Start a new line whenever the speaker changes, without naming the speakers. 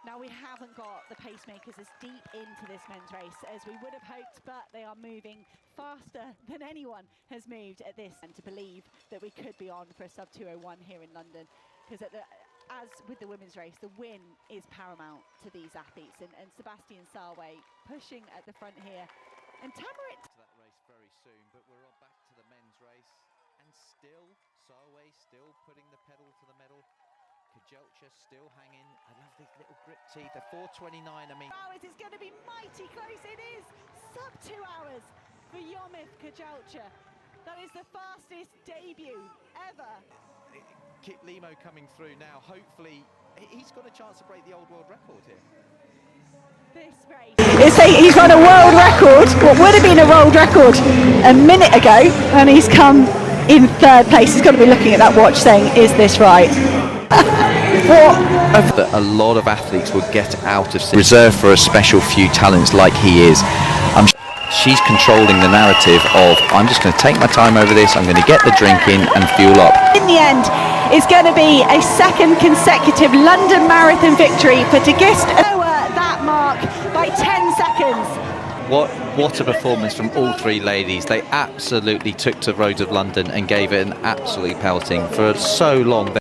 Now, we haven't got the pacemakers as deep into this men's race as we would have hoped, but they are moving faster than anyone has moved at this. And to believe that we could be on for a sub 2:01 here in London, because as with the women's race, the win is paramount to these athletes. And Sebastian Sawe pushing at the front here. And Tamarit
to that race very soon, but we're on back to the men's race, and still Sawe still putting the pedal to the metal. Kiptum still hanging. I love this little grip tee. The 4:29. I mean,
hours is going to be mighty close. It is sub 2 hours for Yomif Kiptum. That is the fastest debut ever.
Kit Limo coming through now. Hopefully, he's got a chance to break the old world record here.
This race. He's run a world record, what would have been a world record a minute ago, and he's come in third place. He's got to be looking at that watch saying, is this right?
That a lot of athletes will get out of reserved for a special few talents like he is. She's controlling the narrative of, I'm just going to take my time over this, I'm going to get the drink in and fuel up.
In the end, it's going to be a second consecutive London Marathon victory for Tegist. Lower that mark by 10 seconds.
What a performance from all three ladies. They absolutely took to the roads of London and gave it an absolute pelting for so long.